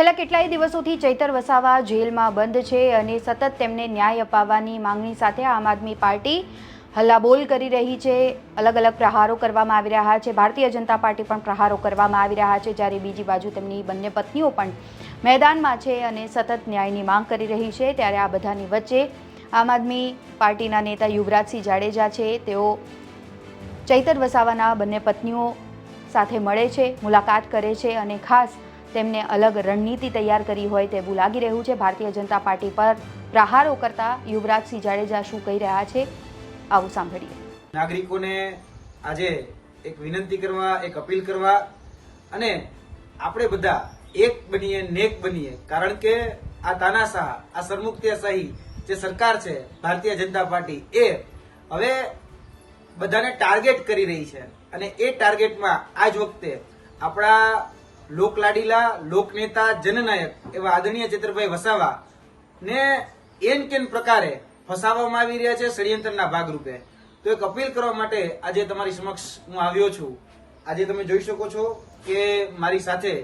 છેલ્લા કેટલાય દિવસોથી ચૈતર વસાવા જેલમાં બંધ છે અને સતત તેમને ન્યાય અપાવવાની માંગણી સાથે આમ આદમી પાર્ટી હલ્લાબોલ કરી રહી છે। અલગ અલગ પ્રહારો કરવામાં આવી રહ્યા છે। ભારતીય જનતા પાર્ટી પણ પ્રહારો કરવામાં આવી રહ્યા છે, જ્યારે બીજી બાજુ તેમની બંને પત્નીઓ પણ મેદાનમાં છે અને સતત ન્યાયની માંગ કરી રહી છે। ત્યારે આ બધાની વચ્ચે આમ આદમી પાર્ટીના નેતા યુવરાજસિંહ જાડેજા છે, તેઓ ચૈતર વસાવાના બંને પત્નીઓ સાથે મળે છે, મુલાકાત કરે છે અને ખાસ તેમને અલગ રણનીતિ તૈયાર કરી હોય તેવું લાગી રહ્યું છે। ભારતીય જનતા પાર્ટી પર પ્રહારો કરતા યુવરાજસિંહ જાડેજા શું કહી રહ્યા છે, આવું સાંભળીએ। નાગરિકોને આજે એક વિનંતી કરવા, એક અપીલ કરવા અને આપણે બધા એક બનીએ, નેક બનીએ, કારણ કે આ તાનાશાહ, આ સરમુખત્યારશાહી જે સરકાર છે ભારતીય જનતા પાર્ટી, એ હવે બધાને ટાર્ગેટ કરી રહી છે અને એ ટાર્ગેટમાં આજ વખતે આપણા લોકલાડીલા, લોકનેતા, જનનાયક એવા આદરણીય ચૈતરભાઈ વસાવા ને એન કેન પ્રકારે ફસાવવામાં આવી રહ્યા છે ષડયંત્રના ભાગરૂપે। તો એક અપીલ કરવા માટે આજે તમારી સમક્ષ હું આવ્યો છું। આજે તમે જોઈ શકો છો કે મારી સાથે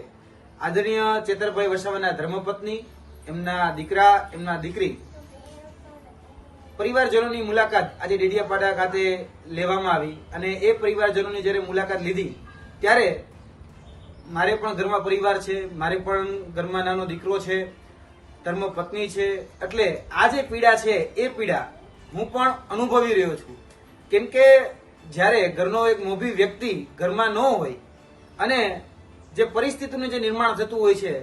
આદરણીય ચૈતરભાઈ વસાવાના ધર્મપત્ની, એમના દીકરા, એમના દીકરી, પરિવારજનોની મુલાકાત આજે ડેડિયાપાડા ખાતે લેવામાં આવી અને એ પરિવારજનોની જ્યારે મુલાકાત લીધી ત્યારે મારે પણ ઘરમાં પરિવાર છે, મારે પણ ઘરમાં નાનો દીકરો છે, ધર્મપત્ની છે, એટલે આ જે પીડા છે એ પીડા હું પણ અનુભવી રહ્યો છું। કેમ કે જ્યારે ઘરનો એક મોભી વ્યક્તિ ઘરમાં ન હોય અને જે પરિસ્થિતિનું જે નિર્માણ થતું હોય છે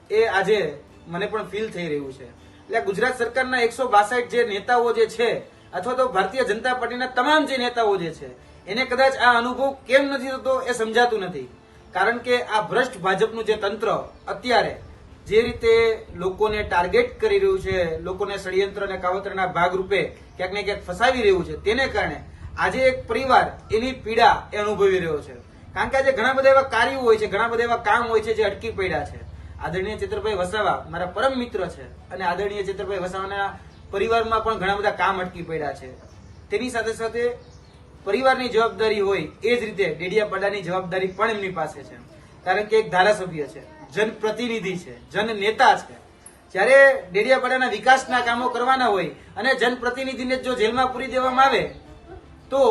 એ આજે મને પણ ફીલ થઈ રહ્યું છે। એટલે ગુજરાત સરકારના 162 જે નેતાઓ જે છે અથવા તો ભારતીય જનતા પાર્ટીના તમામ જે નેતાઓ જે છે એને કદાચ આ અનુભવ કેમ નથી થતો એ સમજાતું નથી। કારણ કે આ ભ્રષ્ટ ભાજપનું જે તંત્ર અત્યારે જે રીતે લોકોને ટાર્ગેટ કરી રહ્યું છે, લોકોને ષડયંત્ર અને કાવતરના ભાગરૂપે ક્યાંક ને ક્યાંક ફસાવી રહ્યું છે, તેને કારણે આજે એક પરિવાર એની પીડા એ અનુભવી રહ્યો છે। કારણ કે આજે ઘણા બધા એવા કાર્યો હોય છે, ઘણા બધા એવા કામ હોય છે જે અટકી પડ્યા છે। આદરણીય ચૈતરભાઈ વસાવા મારા પરમ મિત્ર છે અને આદરણીય ચૈતરભાઈ વસાવાના પરિવારમાં પણ ઘણા બધા કામ અટકી પડ્યા છે। તેની સાથે સાથે પરિવારની જવાબદારી હોય એ જ રીતે ડેડિયાપાડાની જવાબદારી પણ એમની પાસે છે, કારણ કે એક ધારાસભ્ય છે, જનપ્રતિનિધિ છે, જનનેતા છે। જ્યારે ડેડિયાપાડાના વિકાસના કામો કરવાના હોય અને જનપ્રતિનિધિને જો જેલમાં પૂરી દેવામાં આવે તો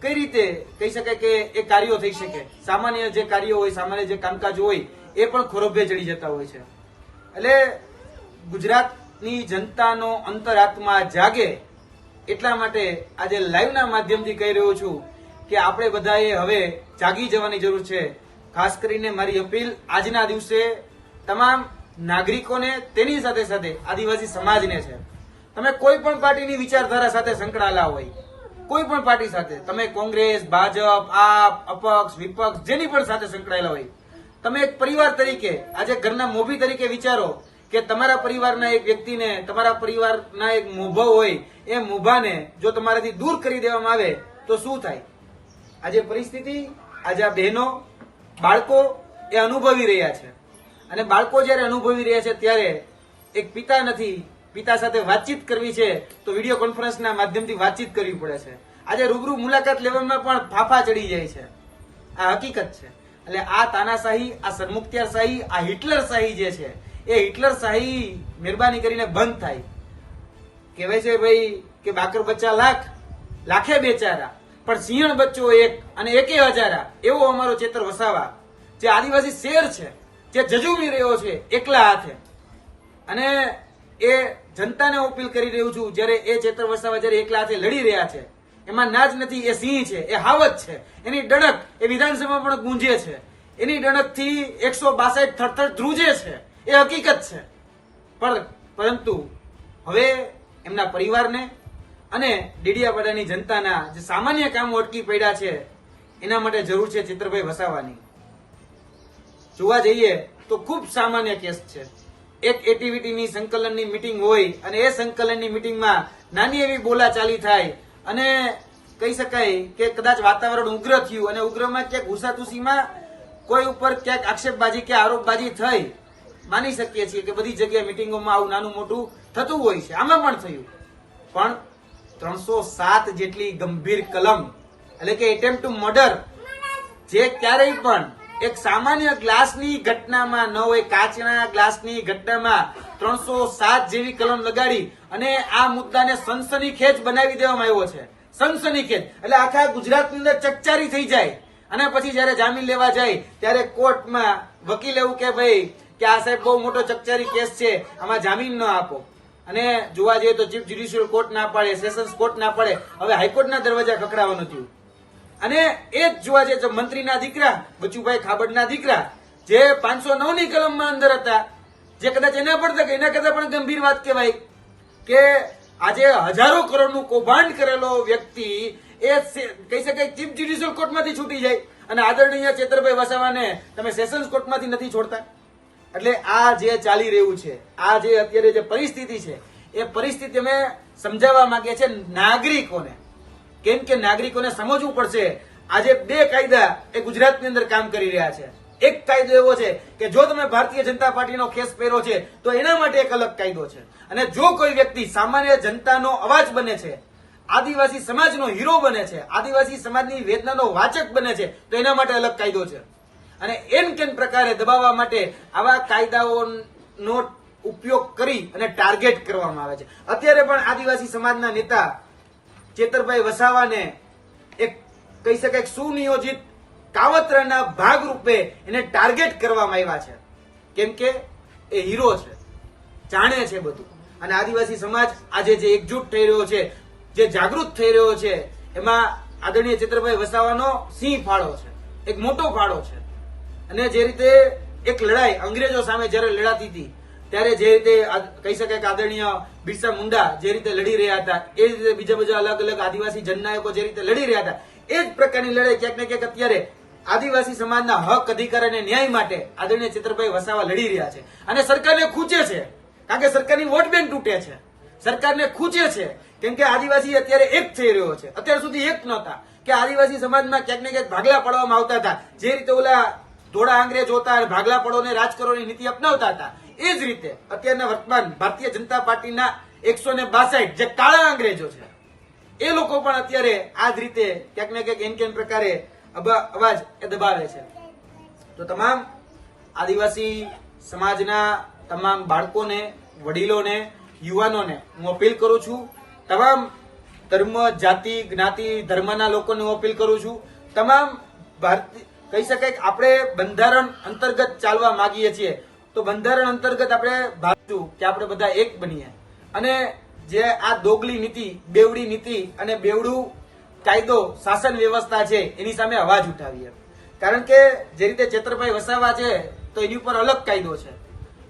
કઈ રીતે કહી શકાય કે એ કાર્યો થઈ શકે? સામાન્ય જે કાર્યો હોય, સામાન્ય જે કામકાજ હોય એ પણ ખોરભે ચડી જતા હોય છે। એટલે ગુજરાતની જનતાનો અંતરાત્મા જાગે એટલા માટે આજે લાઈવના માધ્યમથી કહી રહ્યો છું કે આપણે બધાએ હવે જાગી જવાની જરૂર છે। ખાસ કરીને મારી અપીલ આજના દિવસે તમામ નાગરિકોને, તેની સાથે સાથે આદિવાસી સમાજને છે। તમે કોઈ પણ પાર્ટીની વિચારધારા સાથે સંકળાયેલા હોય, કોઈ પણ પાર્ટી સાથે, તમે કોંગ્રેસ, ભાજપ, આપ, અપક્ષ, વિપક્ષ, જેની પણ સાથે સંકળાયેલા હોય, તમે એક પરિવાર તરીકે આજે ઘરના મોભી તરીકે વિચારો કે તમારા પરિવારના એક વ્યક્તિને, તમારા પરિવારના એક મોભો હોય, એ મોભાને જો તમારાથી દૂર કરી દેવામાં આવે તો શું થાય? આજે પરિસ્થિતિ, આજે આ બહેનો, બાળકો એ અનુભવી રહ્યા છે અને બાળકો જયારે અનુભવી રહ્યા છે ત્યારે એક પિતા નથી, પિતા સાથે વાતચીત કરવી છે તો વિડીયો કોન્ફરન્સના માધ્યમથી વાતચીત કરવી પડે છે। આજે રૂબરૂ મુલાકાત લેવામાં પણ ફાફા ચડી જાય છે, આ હકીકત છે। એટલે આ તાનાશાહી, આ સરમુખત્યારશાહી, આ હિટલરશાહી જે છે એ હિટલરશાહી મહેરબાની કરીને બંધ થાય। કહેવાય છે ભાઈ કે બાકર બચ્ચા લાખ, લાખે બેચારા, પણ સિંહણ બચ્ચો એક અને એકે હજારા, એવો અમારો ચૈતર વસાવા જે આદિવાસી શેર છે, જે જજુમી રહ્યો છે એકલા હાથે, અને એ જનતાને અપીલ કરી રહ્યું છું, જ્યારે એ ચૈતર વસાવા જ્યારે એકલા હાથે લડી રહ્યા છે, એમાં નાજ નથી, એ સિંહ છે, એ હાવત છે, એની ડણક એ વિધાનસભામાં પણ ગુંજે છે, એની ડણકથી 162 થરથર ધ્રુજે છે, એ હકીકત છે। પરંતુ હવે એમના પરિવારને અને ડેડિયાપાડાની જનતાના જે સામાન્ય કામો અટકી પડ્યા છે એના માટે જરૂર છે ચૈતરભાઈ વસાવાની। જોવા જઈએ તો ખૂબ સામાન્ય કેસ છે। એક એક્ટિવિટીની સંકલનની મીટિંગ હોય અને એ સંકલનની મીટિંગમાં નાની એવી બોલાચાલી થાય અને કહી શકાય કે કદાચ વાતાવરણ ઉગ્ર થયું અને ઉગ્રમાં ક્યાંક ઘુસાતુસીમાં કોઈ ઉપર ક્યાંક આક્ષેપબાજી કે આરોપબાજી થઈ, માની શકીએ છીએ કે બધી જગ્યાએ મીટિંગોમાં આવું નાનું મોટું થતું હોય છે, આમાં પણ થયું। પણ 307 જેટલી ગંભીર કલમ, એટલે કે એટેમ્પ્ટ ટુ મર્ડર, જે ક્યારેય પણ એક સામાન્ય ગ્લાસની ઘટનામાં ન હોય, કાચના ગ્લાસની ઘટનામાં 307 જેવી કલમ લગાડી અને આ મુદ્દાને સનસનીખેજ બનાવી દેવામાં આવ્યો છે. સનસનીખેજ એટલે આખા ગુજરાતની અંદર ચકચારી થઈ જાય અને પછી જયારે જામીન લેવા જાય ત્યારે કોર્ટમાં વકીલ એવું કે ભાઈ કે આ સાહેબ બહુ મોટો ચકચારી કેસ છે, આમાં જામીન ન આપો. અને જોવા જઈએ તો ચીફ જ્યુડિશિયલ કોર્ટ ના પાડે, સેશન્સ કોર્ટ ના પાડે, હવે હાઈકોર્ટના દરવાજા ખખડાવવાનું થયું. અને એ જ જોવા જઈએ તો મંત્રીના દીકરા બચુભાઈ ખાબડના દીકરા જે 509 ની કલમમાં અંદર હતા, જે કદાચ એના પડતા કે એના કરતા પણ ગંભીર વાત કહેવાય કે આજે હજારો કરોડનું કૌભાંડ કરેલો વ્યક્તિ એ કહી શકાય ચીફ જ્યુડિશિયલ કોર્ટમાંથી છૂટી જાય અને આદરણીય ચેતરભાઈ વસાવાને તમે સેશન્સ કોર્ટમાંથી નથી છોડતા. એટલે આ જે ચાલી રહ્યું છે, આ જે અત્યારે જે પરિસ્થિતિ છે, એ પરિસ્થિતિ અમે સમજાવવા માંગીએ છીએ નાગરિકોને. કેમ કે નાગરિકોને સમજવું પડશે આજે બે કાયદા એ ગુજરાતની અંદર કામ કરી રહ્યા છે. એક કાયદો એવો છે કે જો તમે ભારતીય જનતા પાર્ટીનો ખેસ પહેરો છે તો એના માટે એક અલગ કાયદો છે, અને જો કોઈ વ્યક્તિ સામાન્ય જનતાનો અવાજ બને છે, આદિવાસી સમાજનો હીરો બને છે, આદિવાસી સમાજની વેદનાનો વાચક બને છે તો એના માટે અલગ કાયદો છે. અને એમ કેમ પ્રકારે દબાવવા માટે આવા કાયદાઓનો ઉપયોગ કરી અને ટાર્ગેટ કરવામાં આવે છે. અત્યારે પણ આદિવાસી સમાજના નેતા ચેતરભાઈ વસાવાને એક કહી શકાય સુનિયોજિત કાવતરાના ભાગરૂપે એને ટાર્ગેટ કરવામાં આવ્યા છે. કેમ કે એ હીરો છે, જાણે છે બધું. અને આદિવાસી સમાજ આજે જે એકજૂટ થઈ રહ્યો છે, જે જાગૃત થઈ રહ્યો છે, એમાં આદરણીય ચેતરભાઈ વસાવાનો સિંહ ફાળો છે, એક મોટો ફાળો છે. અને જે રીતે એક લડાઈ અંગ્રેજો સામે જયારે લડાતી હતી ત્યારે જે રીતે કહી શકાય કે આદરણીય બિરસા મુંડા જે રીતે લડી રહ્યા હતા, એ રીતે બીજા અલગ અલગ આદિવાસી જનનાયકો જે રીતે લડી રહ્યા હતા, એ જ પ્રકારની લડાઈ ક્યાંક ને ક્યાંક અત્યારે આદિવાસી સમાજના હક, અધિકાર અને ન્યાય માટે આદરણીય ચેતરભાઈ વસાવા લડી રહ્યા છે. અને સરકારને ખૂંચે છે, કારણ કે સરકારની વોટ બેંક તૂટે છે, સરકારને ખૂંચે છે. કેમ કે આદિવાસી અત્યારે એક થઈ રહ્યો છે, અત્યાર સુધી એક નહોતા કે આદિવાસી સમાજમાં ક્યાંક ને ક્યાંક ભાગલા પાડવામાં આવતા હતા. જે રીતે ઓલા ધોળા અંગ્રેજો હતા અને ભાગલા પડોને રાજ કરવાની નીતિ અપનાવતા હતા, એ જ રીતે અત્યારના વર્તમાન ભારતીય જનતા પાર્ટીના 162 જે કાળા અંગ્રેજો છે, એ લોકો પણ અત્યારે આ જ રીતે ક્યાંક ને ક્યાંક એમ કેમ પ્રકારે અવાજ એ દબાવે છે. તો તમામ આદિવાસી સમાજના તમામ બાળકોને, વડીલોને, યુવાનોને હું અપીલ કરું છું, તમામ ધર્મ, જાતિ, જ્ઞાતિ, ધર્મના લોકોને હું અપીલ કરું છું, તમામ ભારતીય કહી શકાય કે આપણે બંધારણ અંતર્ગત ચાલવા માંગીએ છીએ તો બંધારણ અંતર્ગત આપણે ભાગશું કે આપણે બધા એક બનીએ અને જે આ દોગલી નીતિ, બેવડી નીતિ અને બેવડું કાયદો, શાસન વ્યવસ્થા છે એની સામે અવાજ ઉઠાવીએ. કારણ કે જે રીતે ચેતરભાઈ વસાવા છે તો એની ઉપર અલગ કાયદો છે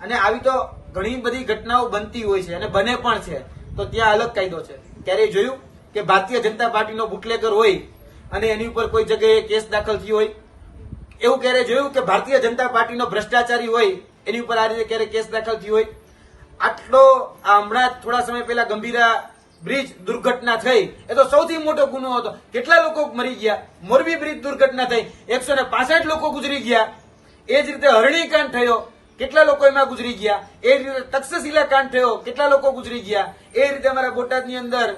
અને આવી તો ઘણી બધી ઘટનાઓ બનતી હોય છે અને બને પણ છે તો ત્યાં અલગ કાયદો છે. ક્યારેય જોયું કે ભારતીય જનતા પાર્ટીનો બુટલેગર હોય અને એની ઉપર કોઈ જગ્યાએ કેસ દાખલ થયો હોય? એવું ક્યારે જોયું કે ભારતીય જનતા પાર્ટીનો ભ્રષ્ટાચારી હોય એની ઉપર આ રીતે ક્યારે કેસ દાખલ થયો હોય? આટલો હમણાં થોડા સમય પહેલા ગંભીરા બ્રિજ દુર્ઘટના થઈ, એ તો સૌથી મોટો ગુનો હતો. કેટલા લોકો મરી ગયા? મોરબી બ્રિજ દુર્ઘટના થઈ, 165 લોકો ગુજરી ગયા. એ જ રીતે હરણીકાંડ થયો, કેટલા લોકો એમાં ગુજરી ગયા. એ રીતે તક્ષશિલા કાંડ થયો, કેટલા લોકો ગુજરી ગયા. એ રીતે અમારા બોટાદની અંદર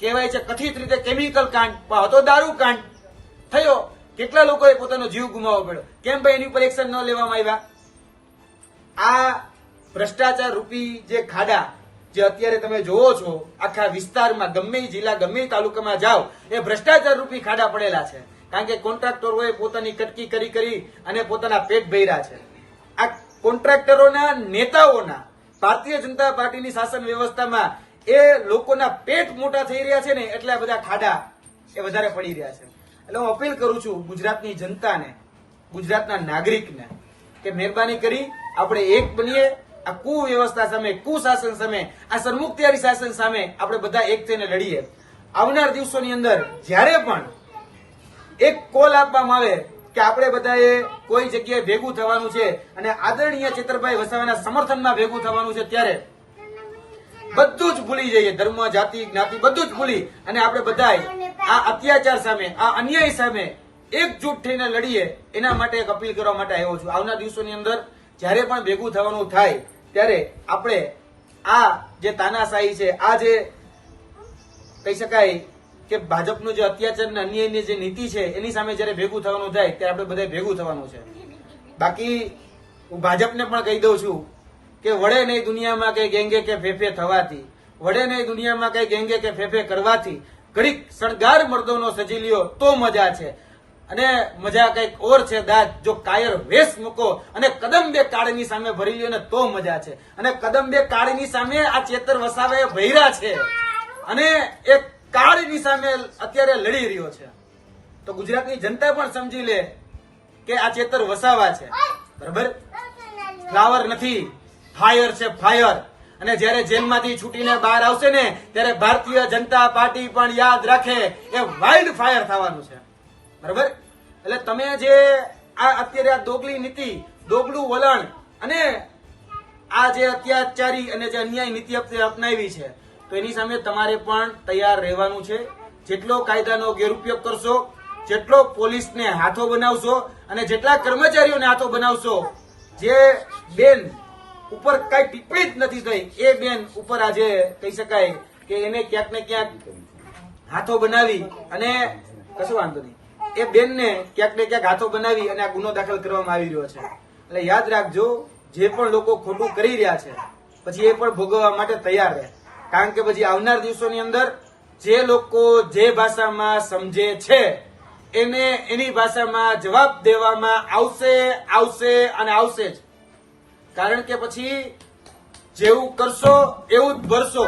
કહેવાય છે કથિત રીતે કેમિકલ કાંડ, હતો દારૂ કાંડ થયો, કેટલા લોકોએ પોતાનો જીવ ગુમાવવો પડ્યો. કેમ ભાઈ એની ઉપર એક્શન ન લેવામાં આવ્યા? આ ભ્રષ્ટાચાર રૂપી જે ખાડા જે અત્યારે તમે જોવો છો આખા વિસ્તારમાં, ગમે જિલ્લા, ગમે તાલુકામાં જાઓ, એ ભ્રષ્ટાચાર રૂપી ખાડા પડેલા છે. કારણ કે કોન્ટ્રાક્ટરોએ પોતાની કટકી કરી અને પોતાના પેટ ભર્યા છે. આ કોન્ટ્રાક્ટરોના, નેતાઓના, ભારતીય જનતા પાર્ટીની શાસન વ્યવસ્થામાં એ લોકોના પેટ મોટા થઈ રહ્યા છે ને એટલે આ બધા ખાડા એ વધારે પડી રહ્યા છે. એટલે હું અપીલ કરું છું ગુજરાતની જનતાને, ગુજરાતના નાગરિકને કે મહેરબાની કરી આપણે એક બનીએ. આ કુવ્યવસ્થા સામે, કુશાસન સામે, આ સરમુખત્યારી શાસન સામે આપણે બધા એક થઈને લડીએ. આવનાર દિવસોની અંદર જ્યારે પણ એક કોલ આપવામાં આવે કે આપણે બધાએ કોઈ જગ્યાએ ભેગું થવાનું છે અને આદરણીય ચેતરભાઈ વસાવાના સમર્થનમાં ભેગું થવાનું છે, ત્યારે બધું જ ભૂલી જઈએ, ધર્મ, જાતિ, જ્ઞાતિ બધું જ ભૂલી અને આપણે બધા આ અત્યાચાર સામે, આ અન્યાય સામે એકજૂટ થઈને લડીએ. એના માટે એક અપીલ કરવા માટે આવ્યો છું. આવનાર દિવસોની અંદર જ્યારે પણ ભેગું થવાનું થાય ત્યારે આપણે આ જે તાનાશાહી છે, આ જે કહી શકાય કે ભાજપનું જે અત્યાચાર અને અન્યાયની જે નીતિ છે એની સામે જયારે ભેગું થવાનું થાય ત્યારે આપણે બધા ભેગું થવાનું છે. બાકી હું ભાજપને પણ કહી દઉં છું કે વડે નહીં દુનિયામાં કઈ ગેંગે કે ફેફે થવાથી, વડે નહીં દુનિયામાં કઈ ગેંગે કે ફેફે કરવાથી, ઘડીક શણગાર મર્દોનો સજી લ્યો તો મજા છે, અને મજા કઈક ઓર છે દાદ જો કાયર વેશ મૂકો અને કદમ બે કાળની સામે ભરી લ્યો ને તો મજા છે. અને કદમ બે કાળની સામે આ ચેતર વસાવે ભૈરા છે અને એક કાળની સામે અત્યારે લડી રહ્યો છે. તો ગુજરાતની જનતા પણ સમજી લે કે આ ચેતર વસાવા છે, બરાબર? ફ્લાવર નથી, ફાયર છે, ફાયર. અને જયારે જેલમાંથી છૂટીને બહાર આવશે ને ત્યારે ભારતીય જનતા પાર્ટી પણ યાદ રાખે એ વાઇલ્ડ ફાયર થવાનું છે, બરાબર? એટલે તમે જે આ અત્યારે આ દોગલી નીતિ, દોગલું વલણ અને આ જે અત્યાચારી અને જે અન્યાય નીતિ અપનાવી છે તો એની સામે તમારે પણ તૈયાર રહેવાનું છે. જેટલો કાયદાનો ગેરઉપયોગ કરશો, જેટલો પોલીસને હાથો બનાવશો અને જેટલા કર્મચારીઓને હાથો બનાવશો, જે બેન ઉપર કઈ ટિપ્પણી જ નથી થઈ એ બેન ઉપર આજે કહી શકાય કે એને ક્યાંક ને ક્યાંક હાથો બનાવી અને કશું વાંધો નહીં, એ બેનને ક્યાંક ને ક્યાંક હાથો બનાવી અને આ ગુનો દાખલ કરવામાં આવી રહ્યો છે. એટલે યાદ રાખજો, જે પણ લોકો ખોટું કરી રહ્યા છે પછી એ પણ ભોગવવા માટે તૈયાર રહે. કારણ કે પછી આવનાર દિવસોની અંદર જે લોકો જે ભાષામાં સમજે છે એને એની ભાષામાં જવાબ દેવામાં આવશે અને આવશે જ. કારણ કે પછી જેવું કરશો એવું જ ભરશો.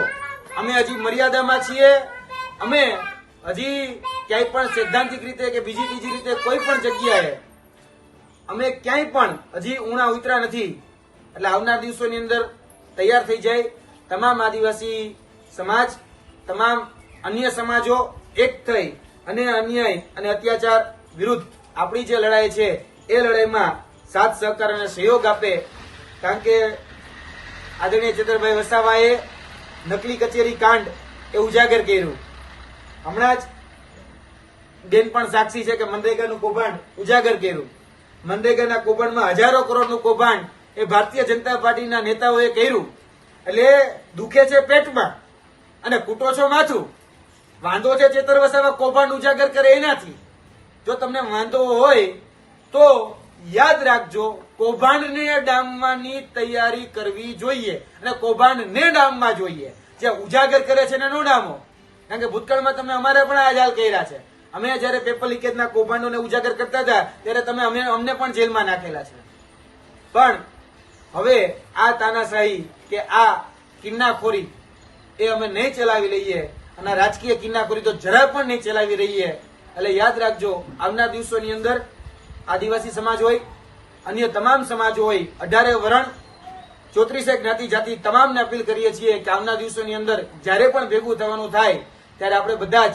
અમે હજી મર્યાદામાં છીએ, અમે હજી ક્યાંય પણ સૈદ્ધાંતિક રીતે કે બીજી ત્રીજી રીતે કોઈ પણ જગ્યાએ અમે ક્યાંય પણ હજી ઉણા ઉતરા નથી. એટલે આવનાર દિવસોની અંદર તૈયાર થઈ જાય તમામ આદિવાસી સમાજ, તમામ અન્ય સમાજો એક થઈ અને અન્યાય અને અત્યાચાર વિરુદ્ધ આપણી જે લડાઈ છે એ લડાઈમાં સાથ સહકાર અને સહયોગ આપે. કારણ કે આદરણીય ચેતરભાઈ વસાવાએ નકલી કચેરી કાંડ એ ઉજાગર કર્યું. હમણાં જ બેન પણ સાક્ષી છે કે મનરેગાનું કૌભાંડ ઉજાગર કર્યું. મનરેગાના કૌભાંડમાં હજારો કરોડનું કૌભાંડ એ ભારતીય જનતા પાર્ટીના નેતાઓએ કર્યું. એટલે દુખે છે પેટમાં અને કૂટો છો માથું. વાંધો છે ચેતર વસાવા કૌભાંડ ઉજાગર કરે એનાથી. જો તમને વાંધો હોય તો યાદ રાખજો, કૌભાંડને ડામવાની તૈયારી કરવી જોઈએ અને કૌભાંડને ડામવા જોઈએ. જે ઉજાગર કરે છે ને નો ડામો. કારણ કે ભૂતકાળમાં તમે અમારે પણ આ હાલ કર્યા છે. અમે જયારે પેપર લીકેજના કૌભાંડોને ઉજાગર કરતા હતા ત્યારે તમે અમને પણ જેલમાં નાખેલા છે. પણ હવે આ તાનાશાહી કે આ કિન્નાખોરી એ અમે નહીં ચલાવી લઈએ અને રાજકીય કિન્નાખોરી તો જરા પણ નહીં ચલાવી રહીએ. એટલે યાદ રાખજો, આવનાર દિવસોની અંદર આદિવાસી સમાજ હોય, અન્ય તમામ સમાજો હોય, 18 વરણ 34 જ્ઞાતિ જાતિ તમામને અપીલ કરીએ છીએ કે આવનાર દિવસોની અંદર જ્યારે પણ ભેગું થવાનું થાય ત્યારે આપણે બધા જ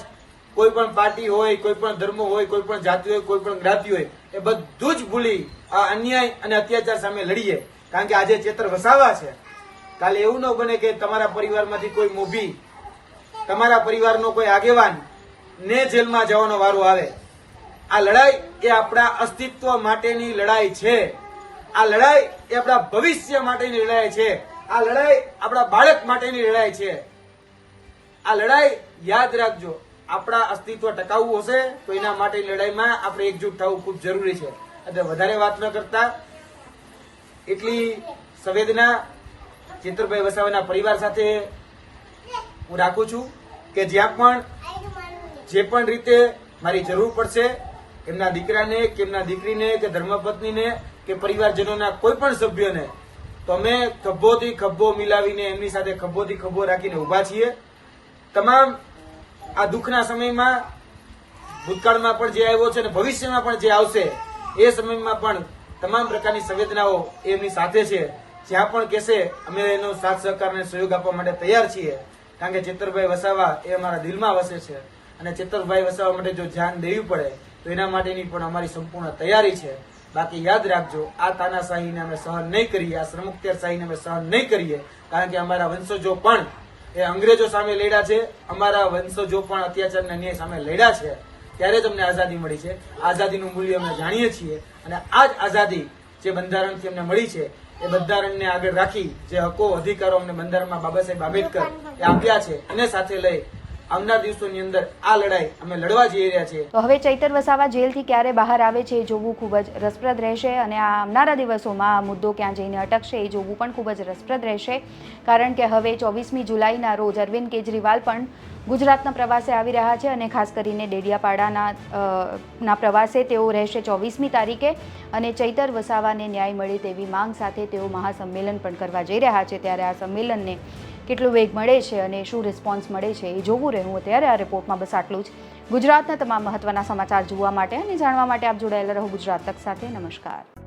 કોઈ પણ પાર્ટી હોય, કોઈ પણ ધર્મ હોય, કોઈ પણ જાતિ હોય, કોઈ પણ જ્ઞાતિ હોય, એ બધું જ ભૂલી આ અન્યાય અને અત્યાચાર સામે લડીએ. કારણ કે આજે ચેતર વસાવા છે, કાલે એવું ન બને કે તમારા પરિવારમાંથી કોઈ મોભી, તમારા પરિવારનો કોઈ આગેવાન ને જેલમાં જવાનો વારો આવે. આ લડાઈ એ આપણા અસ્તિત્વ માટેની લડાઈ છે. આ લડાઈ એ આપણા ભવિષ્ય માટેની લડાઈ છે. આ લડાઈ આપણા બાળક માટેની લડાઈ છે. આ લડાઈ યાદ રાખજો, આપણા અસ્તિત્વ ટકાવવું હશે તો એના માટેની લડાઈમાં આપણે એકજૂટ થવું ખૂબ જરૂરી છે. એટલે વધારે વાત ન કરતા એટલી સંવેદના ચેતરભાઈ વસાવાના પરિવાર સાથે હું રાખું છું કે જ્યાં પણ જે પણ રીતે મારી જરૂર પડશે, એમના દીકરાને કે એમના દીકરીને કે ધર્મપત્નીને કે પરિવારજનોના કોઈ પણ સભ્યને, તો અમે ખભોથી ખભો મિલાવીને એમની સાથે ખભોથી ખભો રાખીને ઉભા છીએ. તમામ આ દુઃખના સમયમાં ભૂતકાળમાં પણ જે આવ્યો છે અને ભવિષ્યમાં પણ જે આવશે એ સમયમાં પણ તમામ પ્રકારની સંવેદનાઓ એમની સાથે છે. જ્યાં પણ કહેશે અમે એનો સાથ સહકાર અને સહયોગ આપવા માટે તૈયાર છીએ. કારણ કે ચેતરભાઈ વસાવા એ અમારા દિલમાં વસે છે અને ચેતરભાઈ વસાવા માટે જો ધ્યાન દેવું પડે તો એના માટેની પણ અમારી સંપૂર્ણ તૈયારી છે. બાકી યાદ રાખજો, આ તાનાશાહીને અમે સહન નહીં કરીએ, આ શ્રમુક્તિશાહીને અમે સહન નહીં કરીએ. કારણ કે અમારા વંશજો પણ એ અંગ્રેજો સામે લડ્યા છે, અમારા વંશજો પણ અત્યાચારના ન્યાય સામે લડ્યા છે. ત્યારે જ અમને આઝાદી મળી છે. આઝાદીનું મૂલ્ય અમે જાણીએ છીએ અને આ જ આઝાદી જે બંધારણથી અમને મળી છે એ બંધારણને આગળ રાખી જે હકો અધિકારો અમને બંધારણમાં બાબા સાહેબ આંબેડકર એ આપ્યા છે એને સાથે લઈ આવનાર દિવસોની અંદર આ લડાઈ અમે લડવા જઈ રહ્યા છીએ. તો હવે ચૈતર વસાવા જેલથી ક્યારે બહાર આવે છે એ જોવું ખૂબ જ રસપ્રદ રહેશે અને આ આવનારા દિવસોમાં આ મુદ્દો ક્યાં જઈને અટકશે એ જોવું પણ ખૂબ જ રસપ્રદ રહેશે, કારણ કે હવે 24મી જુલાઈના રોજ અરવિંદ કેજરીવાલ પણ ગુજરાતના પ્રવાસે આવી રહ્યા છે અને ખાસ કરીને ડેડિયાપાડાના પ્રવાસે તેઓ રહેશે 24મી તારીખે અને ચૈતર વસાવાને ન્યાય મળે તેવી માંગ સાથે તેઓ મહાસંમેલન પણ કરવા જઈ રહ્યા છે. ત્યારે આ સંમેલનને કેટલો વેગ મળે છે અને શું રિસ્પોન્સ મળે છે એ જોવું રહ્યું. ત્યારે આ રિપોર્ટમાં બસ આટલું જ. ગુજરાતના તમામ મહત્વના સમાચાર જોવા માટે અને જાણવા માટે આપ જોડાયેલા રહો ગુજરાત તક સાથે. નમસ્કાર.